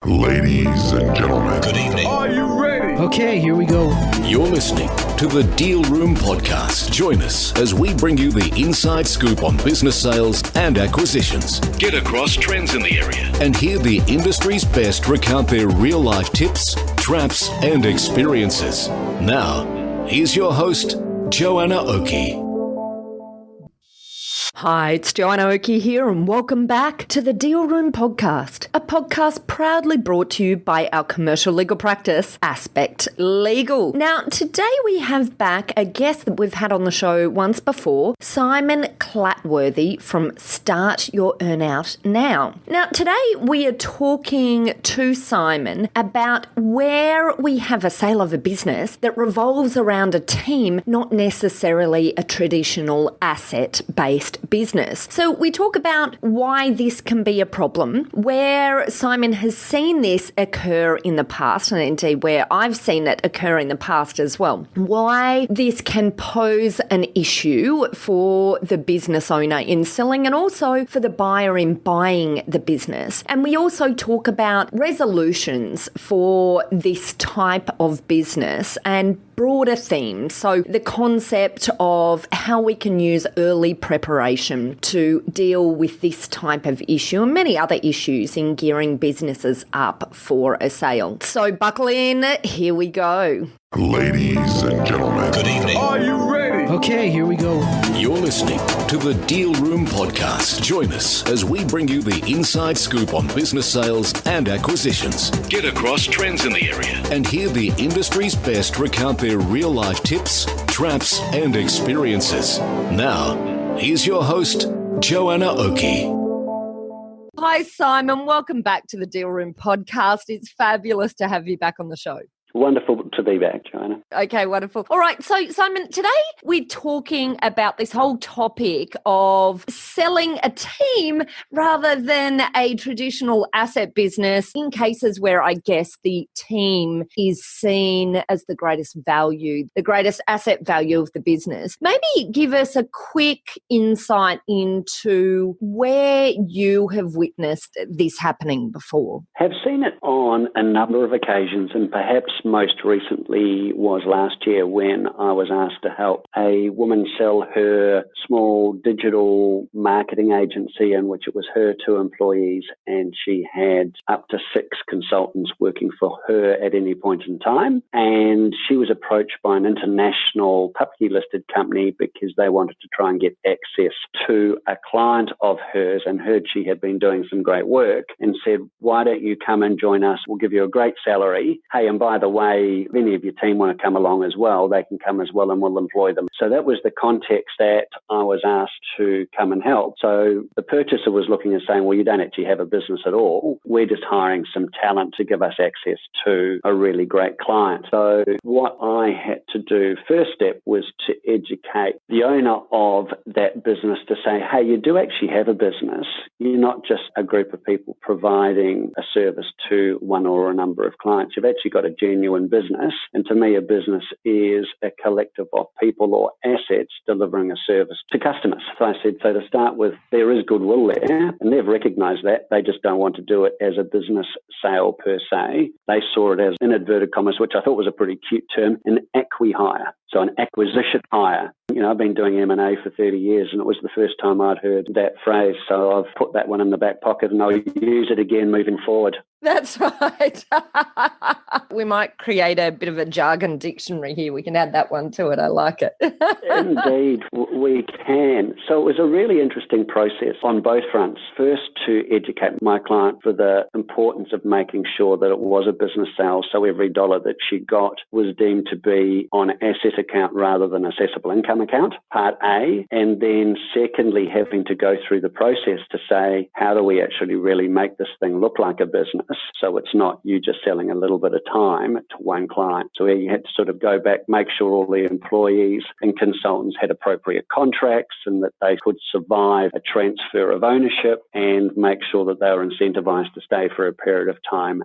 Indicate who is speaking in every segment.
Speaker 1: Ladies and gentlemen,
Speaker 2: Good evening.
Speaker 3: Are you ready?
Speaker 4: Okay, here we go.
Speaker 2: You're listening to the Deal Room Podcast. Join us as we bring you the inside scoop on business sales and acquisitions. Get across trends in the area and hear the industry's best recount their real-life tips, traps, and experiences. Now, here's your host, Joanna Oakey.
Speaker 5: Hi, it's Joanna Oakey here and welcome back to the Deal Room Podcast, a podcast proudly brought to you by our commercial legal practice, Aspect Legal. Now, today we have back a guest that we've had on the show once before, Simon Clatworthy from Start Your Earnout Now. Now, today we are talking to Simon about where we have a sale of a business that revolves around a team, not necessarily a traditional asset-based business. So we talk about why this can be a problem, where Simon has seen this occur in the past, and indeed where I've seen it occur in the past as well. Why this can pose an issue for the business owner in selling and also for the buyer in buying the business. And we also talk about resolutions for this type of business and broader themes. So the concept of how we can use early preparation to deal with this type of issue and many other issues in gearing businesses up for a sale. So buckle in, here we go.
Speaker 1: ladies and gentlemen,
Speaker 2: Good evening.
Speaker 3: Are you ready?
Speaker 4: Okay, here we go.
Speaker 2: You're listening to the Deal Room Podcast. Join us as we bring you the inside scoop on business sales and acquisitions. Get across trends in the area and hear the industry's best recount their real-life tips, traps, and experiences. Now, here's your host, Joanna Oakey.
Speaker 5: Hi, Simon. Welcome back to the Deal Room Podcast. It's fabulous to have you back on the show.
Speaker 6: Wonderful to be back, Joanna.
Speaker 5: Okay, wonderful. All right, so Simon, today we're talking about this whole topic of selling a team rather than a traditional asset business in cases where I guess the team is seen as the greatest value, the greatest asset value of the business. Maybe give us a quick insight into where you have witnessed this happening before.
Speaker 6: Have seen it on a number of occasions, and perhaps most recently was last year when I was asked to help a woman sell her small digital marketing agency in which it was her 2 employees, and she had up to 6 consultants working for her at any point in time. And she was approached by an international publicly listed company because they wanted to try and get access to a client of hers and heard she had been doing some great work and said, why don't you come and join us? We'll give you a great salary. Hey, and by the way, if any of your team want to come along as well, they can come as well and we'll employ them. So that was the context that I was asked to come and help. So the purchaser was looking and saying, well, you don't actually have a business at all. We're just hiring some talent to give us access to a really great client. So what I had to do, first step, was to educate the owner of that business to say, hey, you do actually have a business. You're not just a group of people providing a service to one or a number of clients. You've actually got a genuine business. And to me, a business is a collective of people or assets delivering a service to customers. So I said, so to start with, there is goodwill there, and they've recognized that. They just don't want to do it as a business sale per se. They saw it as, in inverted commas, which I thought was a pretty cute term, an acqui-hire. So an acquisition hire. You know, I've been doing M&A for 30 years and it was the first time I'd heard that phrase. So I've put that one in the back pocket and I'll use it again moving forward.
Speaker 5: That's right. We might create a bit of a jargon dictionary here. We can add that one to it. I like it.
Speaker 6: Indeed, we can. So it was a really interesting process on both fronts. First, to educate my client for the importance of making sure that it was a business sale. So every dollar that she got was deemed to be on an asset account rather than assessable income account, part A. And then secondly, having to go through the process to say, how do we actually really make this thing look like a business? So it's not you just selling a little bit of time to one client. So you had to sort of go back, make sure all the employees and consultants had appropriate contracts and that they could survive a transfer of ownership and make sure that they were incentivized to stay for a period of time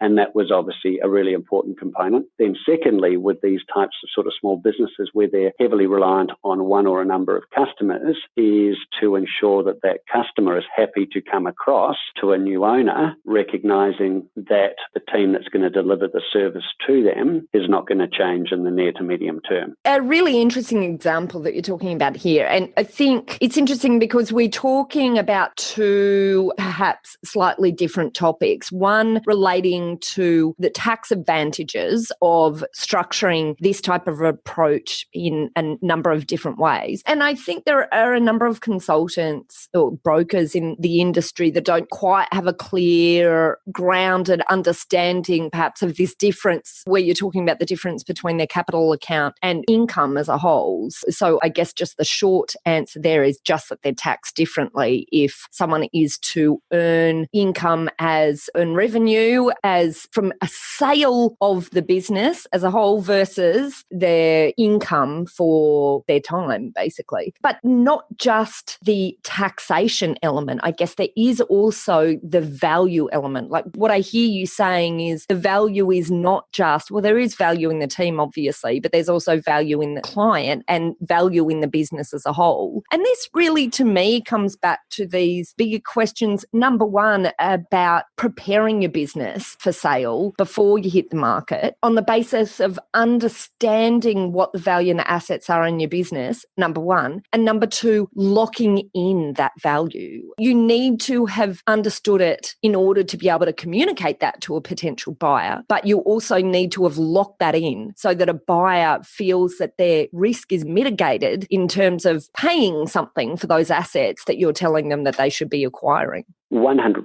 Speaker 6: and that was obviously a really important component. Then secondly, with these types of sort of small businesses where they're heavily reliant on one or a number of customers, is to ensure that that customer is happy to come across to a new owner, recognizing that the team that's going to deliver the service to them is not going to change in the near to medium term.
Speaker 5: A really interesting example that you're talking about here. And I think it's interesting because we're talking about two perhaps slightly different topics. One relating to the tax advantages of structuring this type of approach in a number of different ways. And I think there are a number of consultants or brokers in the industry that don't quite have a clear, grounded understanding perhaps of this difference where you're talking about the difference between their capital account and income as a whole. So I guess just the short answer there is just that they're taxed differently if someone is to earn income as earn revenue as from a sale of the business as a whole versus their income for their time, basically. But not just the taxation element. I guess there is also the value element. Like what I hear you saying is the value is not just, well, there is value in the team, obviously, but there's also value in the client and value in the business as a whole. And this really, to me, comes back to these bigger questions. Number one, about preparing your business for sale before you hit the market on the basis of understanding what the value and the assets are in your business, number one. And number two, locking in that value. You need to have understood it in order to be able to communicate that to a potential buyer, but you also need to have locked that in so that a buyer feels that their risk is mitigated in terms of paying something for those assets that you're telling them that they should be acquiring.
Speaker 6: 100%.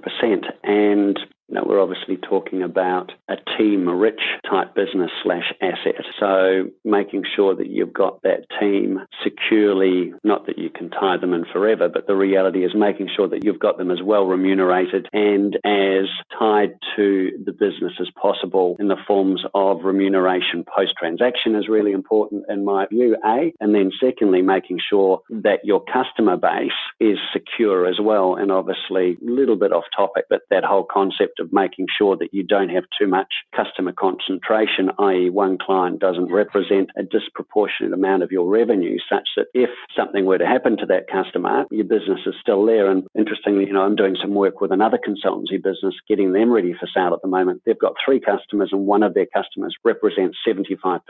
Speaker 6: And we're obviously talking about a team-rich type business / asset. So making sure that you've got that team securely, not that you can tie them in forever, but the reality is making sure that you've got them as well remunerated and as tied to the business as possible in the forms of remuneration post-transaction is really important in my view, A. And then secondly, making sure that your customer base is secure as well. And obviously, a little bit off topic, but that whole concept of making sure that you don't have too much customer concentration, i.e. one client doesn't represent a disproportionate amount of your revenue, such that if something were to happen to that customer, your business is still there. And interestingly, I'm doing some work with another consultancy business, getting them ready for sale at the moment. They've got 3 customers and one of their customers represents 75%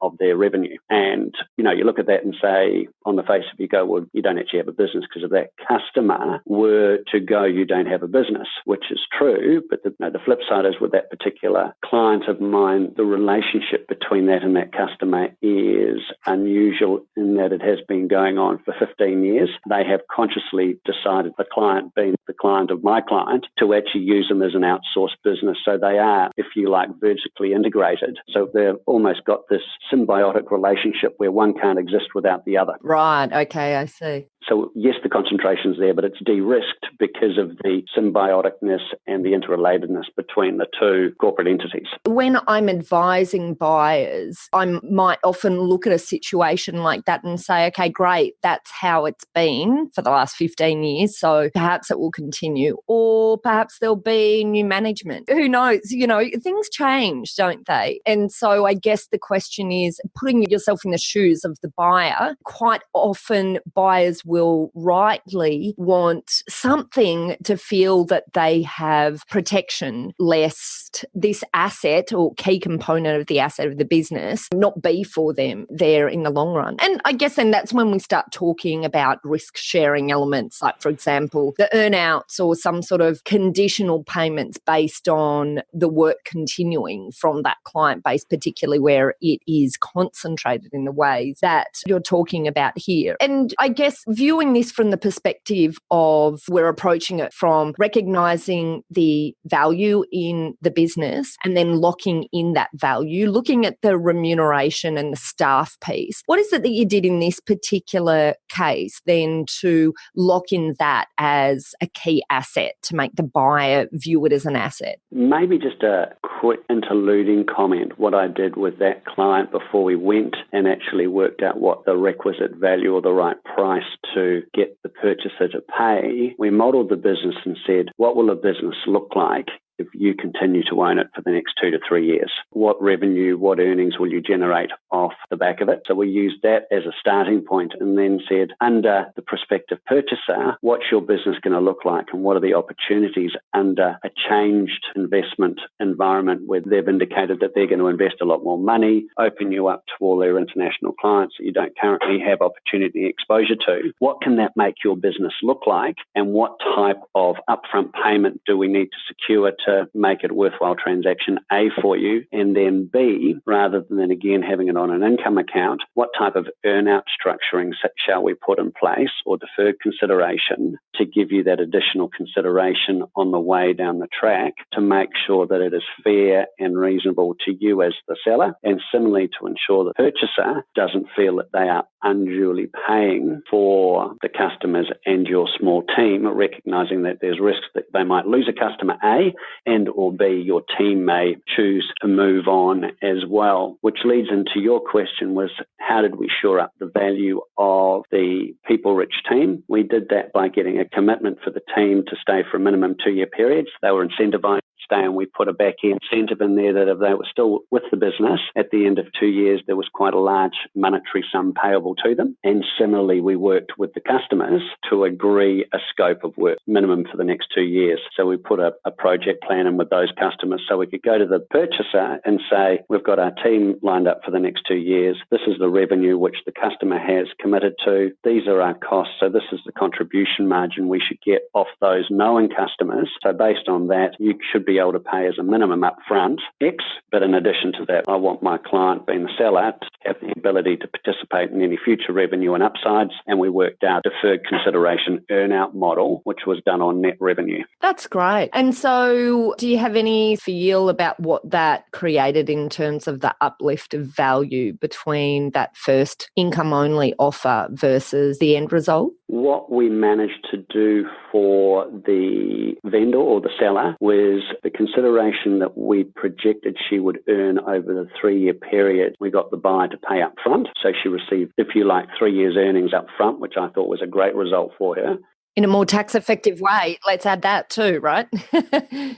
Speaker 6: of their revenue. And, you look at that and say, on the face of you go, well, you don't actually have a business because if that customer were to go, you don't have a business, which is true. But the flip side is with that particular client of mine, the relationship between that and that customer is unusual in that it has been going on for 15 years. They have consciously decided, the client being the client of my client, to actually use them as an outsourced business. So they are, if you like, vertically integrated. So they've almost got this symbiotic relationship where one can't exist without the other.
Speaker 5: Right. Okay, I see.
Speaker 6: So yes, the concentration's there, but it's de-risked because of the symbioticness and the interrelatedness between the two corporate entities.
Speaker 5: When I'm advising buyers, I might often look at a situation like that and say, okay, great, that's how it's been for the last 15 years, so perhaps it will continue. Or perhaps there'll be new management. Who knows? Things change, don't they? And so I guess the question is putting yourself in the shoes of the buyer. Quite often buyers will rightly want something to feel that they have protection, lest this asset or key component of the asset of the business not be for them there in the long run. And I guess then that's when we start talking about risk sharing elements, like, for example, the earnouts or some sort of conditional payments based on the work continuing from that client base, particularly where it is concentrated in the ways that you're talking about here. And I guess viewing this from the perspective of we're approaching it from recognizing the value in the business and then locking in that value, looking at the remuneration and the staff piece. What is it that you did in this particular case then to lock in that as a key asset to make the buyer view it as an asset?
Speaker 6: Maybe just a quick interluding comment. What I did with that client before we went and actually worked out what the requisite value or the right price to get the purchaser to pay, we modelled the business and said, what will a business look like if you continue to own it for the next 2 to 3 years? What revenue, what earnings will you generate off the back of it? So we used that as a starting point and then said, under the prospective purchaser, what's your business going to look like and what are the opportunities under a changed investment environment where they've indicated that they're going to invest a lot more money, open you up to all their international clients that you don't currently have opportunity exposure to? What can that make your business look like, and what type of upfront payment do we need to secure to make it a worthwhile transaction, A, for you, and then B, rather than again having it on an income account, what type of earn-out structuring shall we put in place or deferred consideration to give you that additional consideration on the way down the track to make sure that it is fair and reasonable to you as the seller, and similarly to ensure the purchaser doesn't feel that they are unduly paying for the customers and your small team, recognizing that there's risks that they might lose a customer, A, and or B, your team may choose to move on as well. Which leads into your question was, how did we shore up the value of the people-rich team? We did that by getting a commitment for the team to stay for a minimum 2-year period. They were incentivized to stay, and we put a back-end incentive in there that if they were still with the business at the end of 2 years, there was quite a large monetary sum payable to them. And similarly, we worked with the customers to agree a scope of work minimum for the next 2 years. So we put a project plan in with those customers so we could go to the purchaser and say, we've got our team lined up for the next 2 years. This is the revenue which the customer has committed to. These are our costs. So this is the contribution margin we should get off those knowing customers. So based on that, you should be able to pay as a minimum up front X, but in addition to that, I want my client, being the seller, to have the ability to participate in any future revenue and upsides, and we worked out deferred consideration earn-out model, which was done on net revenue.
Speaker 5: That's great. And so do you have any feel about what that created in terms of the uplift of value between that first income-only offer versus the end result?
Speaker 6: What we managed to do for the vendor or the seller was the consideration that we projected she would earn over the 3-year period. We got the buyer to pay up front. So she received, if you like, 3 years' earnings up front, which I thought was a great result for her.
Speaker 5: In a more tax-effective way. Let's add that too, right?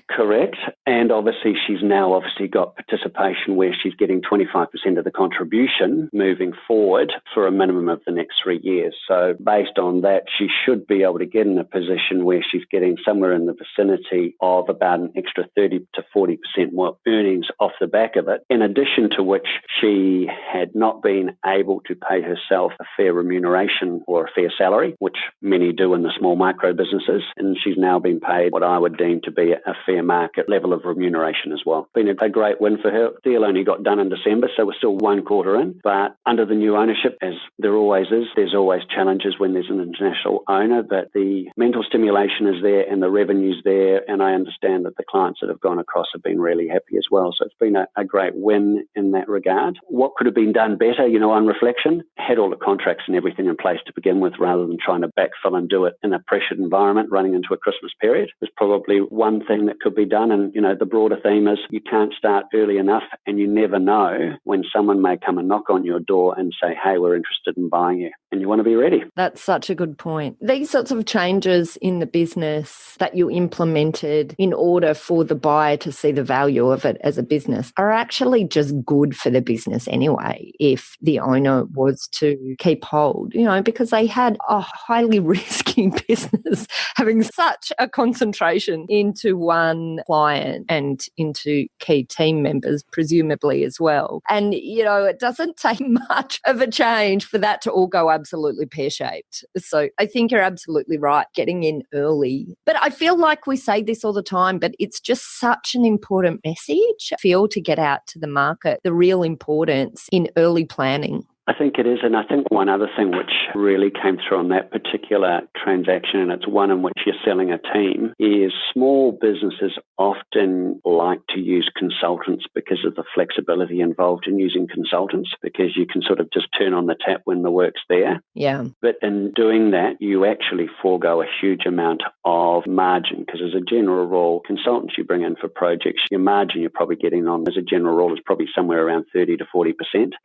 Speaker 6: Correct. And obviously, she's now got participation where she's getting 25% of the contribution moving forward for a minimum of the next 3 years. So based on that, she should be able to get in a position where she's getting somewhere in the vicinity of about an extra 30 to 40% more earnings off the back of it, in addition to which she had not been able to pay herself a fair remuneration or a fair salary, which many do in the small micro businesses, and she's now been paid what I would deem to be a fair market level of remuneration as well. Been a great win for her. Deal only got done in December, so we're still 1 quarter in, but under the new ownership, as there always is, there's always challenges when there's an international owner, but the mental stimulation is there and the revenue's there, and I understand that the clients that have gone across have been really happy as well. So it's been a great win in that regard. What could have been done better, on reflection? Had all the contracts and everything in place to begin with rather than trying to backfill and do it in a pressured environment running into a Christmas period. There's probably one thing that could be done, and the broader theme is you can't start early enough, and you never know when someone may come and knock on your door and say, hey, we're interested in buying you, and you want to be ready.
Speaker 5: That's such a good point. These sorts of changes in the business that you implemented in order for the buyer to see the value of it as a business are actually just good for the business anyway, if the owner was to keep hold, because they had a highly risky business having such a concentration into one client and into key team members, presumably as well. And, it doesn't take much of a change for that to all go absolutely pear-shaped. So I think you're absolutely right, getting in early. But I feel like we say this all the time, but it's just such an important message, to get out to the market, the real importance in early planning.
Speaker 6: I think it is, and I think one other thing which really came through on that particular transaction, and it's one in which you're selling a team, is small businesses often like to use consultants because of the flexibility involved in using consultants, because you can sort of just turn on the tap when the work's there.
Speaker 5: Yeah.
Speaker 6: But in doing that, you actually forego a huge amount of margin, because as a general rule, consultants you bring in for projects, your margin you're probably getting on as a general rule is probably somewhere around 30 to 40%.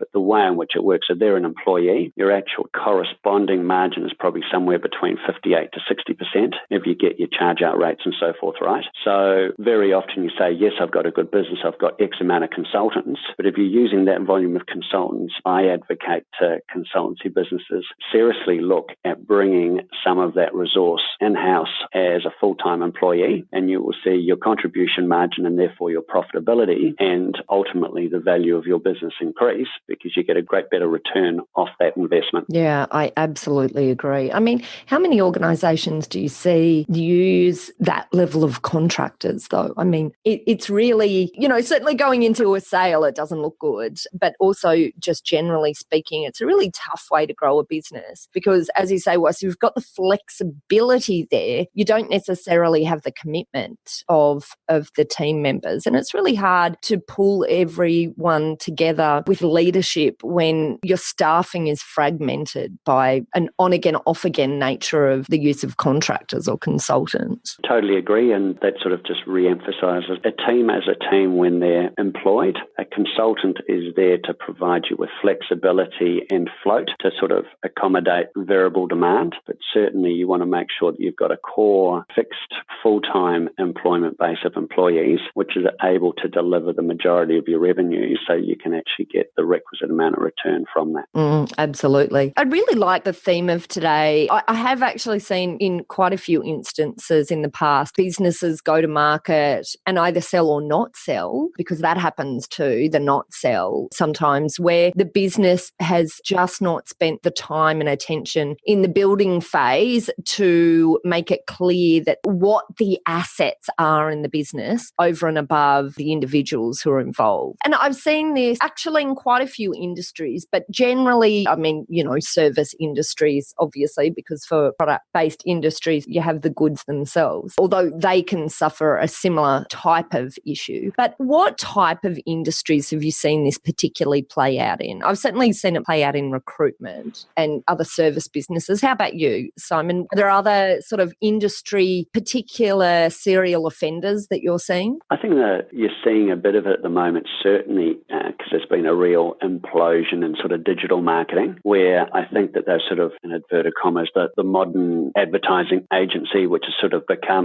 Speaker 6: But the way in which it works So they're an employee. Your actual corresponding margin is probably somewhere between 58 to 60% if you get your charge out rates and so forth right. So very often you say, yes, I've got a good business, I've got X amount of consultants, but if you're using that volume of consultants, I advocate to consultancy businesses seriously look at bringing some of that resource in-house as a full-time employee, and you will see your contribution margin and therefore your profitability and ultimately the value of your business increase because you get a great better return off that investment.
Speaker 5: Yeah, I absolutely agree. I mean, how many organisations do you see use that level of contractors though? I mean, it's really, certainly going into a sale, it doesn't look good, but also just generally speaking, it's a really tough way to grow a business because as you say, once you've got the flexibility there, you don't necessarily have the commitment of the team members. And it's really hard to pull everyone together with leadership when your staffing is fragmented by an on-again, off-again nature of the use of contractors or consultants.
Speaker 6: Totally agree. And that sort of just re-emphasises a team as a team when they're employed. A consultant is there to provide you with flexibility and float to sort of accommodate variable demand. But certainly you want to make sure that you've got a core fixed full-time employment base of employees, which is able to deliver the majority of your revenue so you can actually get the requisite amount of return from that.
Speaker 5: Absolutely. I really like the theme of today. I have actually seen in quite a few instances in the past, businesses go to market and either sell or not sell, because that happens too, the not sell sometimes, where the business has just not spent the time and attention in the building phase to make it clear that what the assets are in the business over and above the individuals who are involved. And I've seen this actually in quite a few industries, but generally, I mean, service industries, obviously, because for product-based industries, you have the goods themselves, although they can suffer a similar type of issue. But what type of industries have you seen this particularly play out in? I've certainly seen it play out in recruitment and other service businesses. How about you, Simon? Are there other sort of industry particular serial offenders that you're seeing?
Speaker 6: I think that you're seeing a bit of it at the moment, certainly, because there's been a real implosion in sort of digital marketing, where I think that those sort of, in inverted commas, the modern advertising agency, which has sort of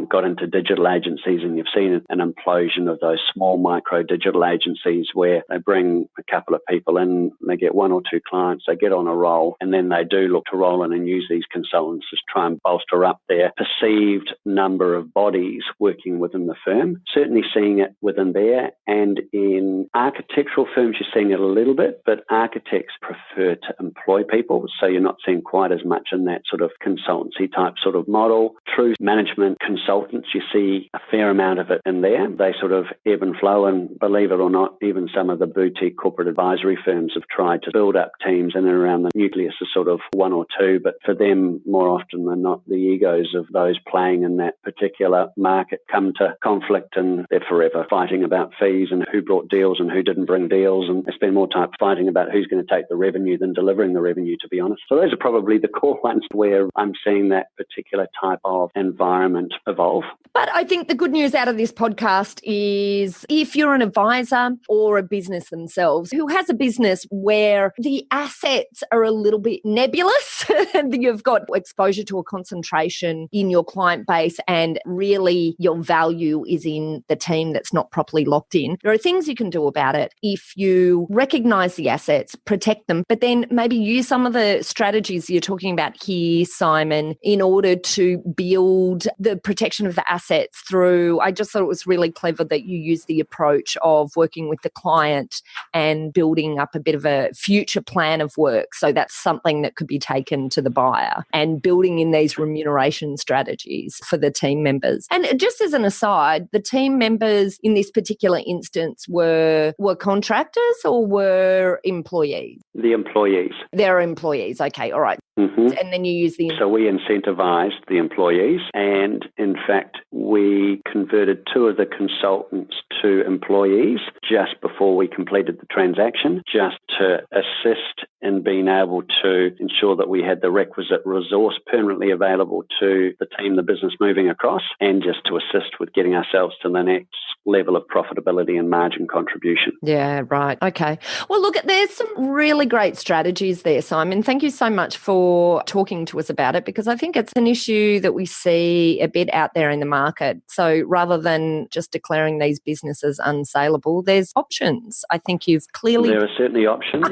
Speaker 6: got into digital agencies, and you've seen an implosion of those small micro digital agencies where they bring a couple of people in, they get one or two clients, they get on a roll, and then they do look to roll in and use these consultants to try and bolster up their perceived number of bodies working within the firm. Certainly seeing it within there, and in architectural firms you're seeing it a little bit, but architects prefer to employ people, so you're not seeing quite as much in that sort of consultancy type sort of model. Through management consultants, you see a fair amount of it in there. They sort of ebb and flow, and believe it or not, even some of the boutique corporate advisory firms have tried to build up teams in and around the nucleus of sort of one or two, but for them, more often than not, the egos of those playing in that particular market come to conflict, and they're forever fighting about fees and who brought deals and who didn't bring deals, and they spend more time fighting about who's going to take the revenue than delivering the revenue, to be honest. So those are probably the core ones where I'm seeing that particular type of environment evolve.
Speaker 5: But I think the good news out of this podcast is if you're an advisor or a business themselves who has a business where the assets are a little bit nebulous, you've got exposure to a concentration in your client base and really your value is in the team that's not properly locked in, there are things you can do about it if you recognise the assets, protect them, but then maybe use some of the strategies you're talking about here, Simon, in order to build the protection of the assets through, I just thought it was really clever that you used the approach of working with the client and building up a bit of a future plan of work. So that's something that could be taken to the buyer and building in these remuneration strategies for the team members. And just as an aside, the team members in this particular instance were contractors or were employees?
Speaker 6: The employees.
Speaker 5: They're employees. Okay, all right.
Speaker 6: Mm-hmm.
Speaker 5: And then you use the...
Speaker 6: So we incentivized the employees, and in fact, we converted two of the consultants to employees just before we completed the transaction, just to assist in being able to ensure that we had the requisite resource permanently available to the team, the business moving across, and just to assist with getting ourselves to the next level of profitability and margin contribution.
Speaker 5: Yeah, right. Okay. Well, look, there's some really great strategies there, Simon. Thank you so much for talking to us about it, because I think it's an issue that we see a bit out there in the market. So rather than just declaring these businesses unsaleable, there's options. I think you've clearly...
Speaker 6: There are certainly options.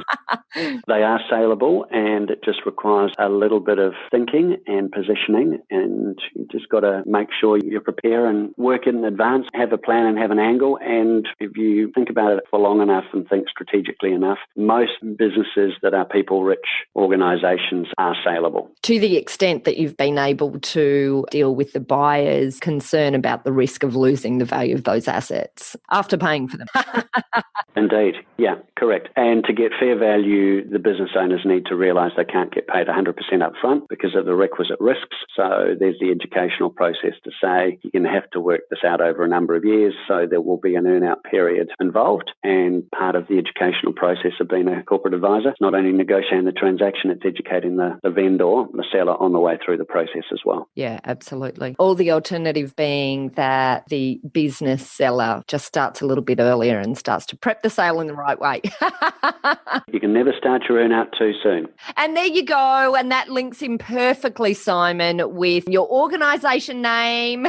Speaker 6: They are saleable, and it just requires a little bit of thinking and positioning, and you just got to make sure you prepare and work in advance, have a plan and have an angle. And if you think about it for long enough and think strategically enough, most businesses that are people-rich organisations are saleable.
Speaker 5: To the extent that you've been able to deal with the buyer's concern about the risk of losing the value of those assets after paying for them.
Speaker 6: Indeed. Yeah, correct. And to get fair value, the business owners need to realise they can't get paid 100% up front because of the requisite risks. So there's the educational process to say you're going to have to work this out over a number of years, so there will be an earn-out period involved. And part of the educational process of being a corporate advisor is not only negotiating the transaction, it's educating the vendor, the seller, on the way through the process as well.
Speaker 5: Yeah, absolutely. Or the alternative being that the business seller just starts a little bit earlier and starts to prep the sale in the right way.
Speaker 6: You can never start your earn-out too soon.
Speaker 5: And there you go. And that links in perfectly, Simon, with your organisation name.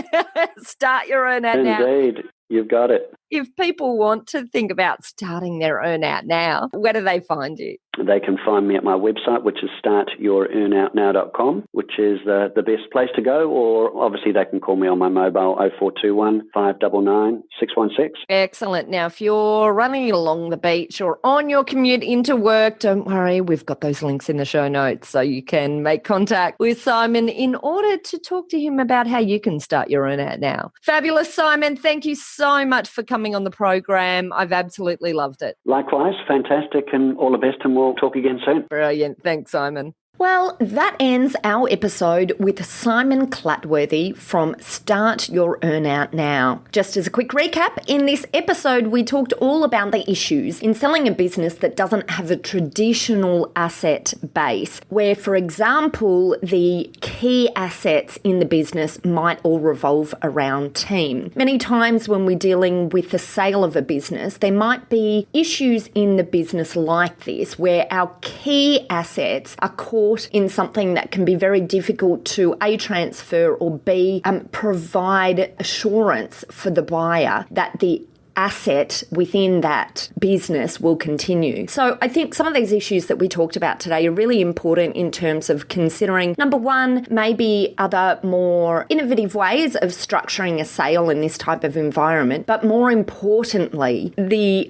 Speaker 5: Start your earn-out now.
Speaker 6: Indeed. You've got it.
Speaker 5: If people want to think about starting their earn-out now, where do they find you?
Speaker 6: They can find me at my website, which is startyourearnoutnow.com, which is the best place to go. Or obviously they can call me on my mobile 0421 599 616.
Speaker 5: Excellent. Now, if you're running along the beach or on your commute into work, don't worry, we've got those links in the show notes so you can make contact with Simon in order to talk to him about how you can start your earn-out now. Fabulous, Simon. Thank you so much for coming on the program. I've absolutely loved it.
Speaker 6: Likewise, fantastic, and all the best, and we'll talk again soon.
Speaker 5: Brilliant. Thanks, Simon. Well, that ends our episode with Simon Clatworthy from Start Your Earnout Now. Just as a quick recap, in this episode we talked all about the issues in selling a business that doesn't have a traditional asset base, where, for example, the key assets in the business might all revolve around team. Many times when we're dealing with the sale of a business, there might be issues in the business like this, where our key assets are caught in something that can be very difficult to A, transfer, or B, provide assurance for the buyer that the asset within that business will continue. So I think some of these issues that we talked about today are really important in terms of considering, number one, maybe other more innovative ways of structuring a sale in this type of environment, but more importantly,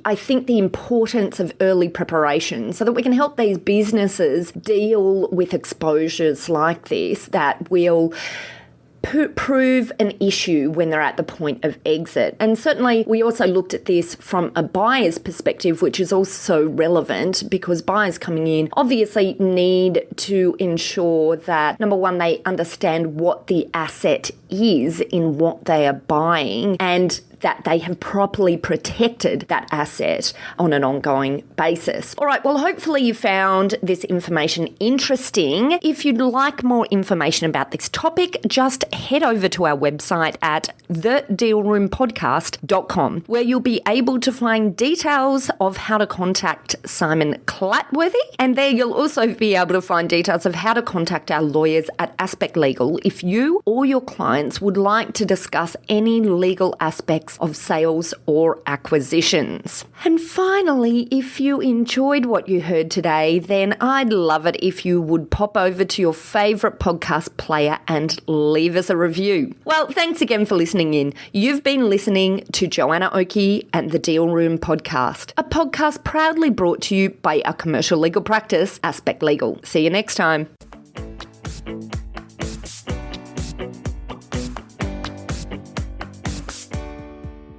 Speaker 5: I think the importance of early preparation so that we can help these businesses deal with exposures like this that will prove an issue when they're at the point of exit. And certainly we also looked at this from a buyer's perspective, which is also relevant because buyers coming in obviously need to ensure that, number one, they understand what the asset is in what they are buying and that they have properly protected that asset on an ongoing basis. All right, well, hopefully you found this information interesting. If you'd like more information about this topic, just head over to our website at thedealroompodcast.com, where you'll be able to find details of how to contact Simon Clatworthy, and there you'll also be able to find details of how to contact our lawyers at Aspect Legal if you or your clients would like to discuss any legal aspects of sales or acquisitions. And finally, if you enjoyed what you heard today, then I'd love it if you would pop over to your favourite podcast player and leave us a review. Well, thanks again for listening in. You've been listening to Joanna Oakey and the Deal Room Podcast, a podcast proudly brought to you by our commercial legal practice, Aspect Legal. See you next time.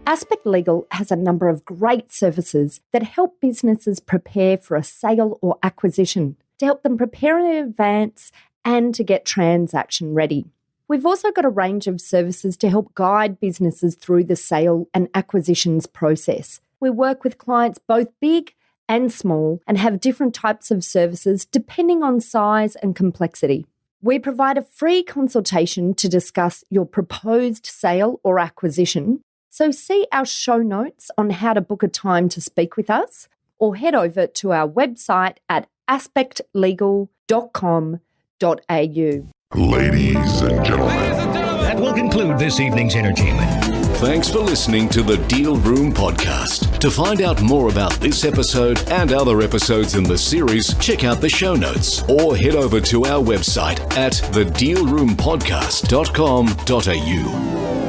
Speaker 5: Aspect Legal has a number of great services that help businesses prepare for a sale or acquisition, to help them prepare in advance and to get transaction ready. We've also got a range of services to help guide businesses through the sale and acquisitions process. We work with clients both big and small and have different types of services depending on size and complexity. We provide a free consultation to discuss your proposed sale or acquisition. So see our show notes on how to book a time to speak with us. or head over to our website at aspectlegal.com.au.
Speaker 1: Ladies and gentlemen.
Speaker 3: That will conclude this evening's entertainment.
Speaker 2: Thanks for listening to the Deal Room Podcast. To find out more about this episode and other episodes in the series, check out the show notes or head over to our website at thedealroompodcast.com.au.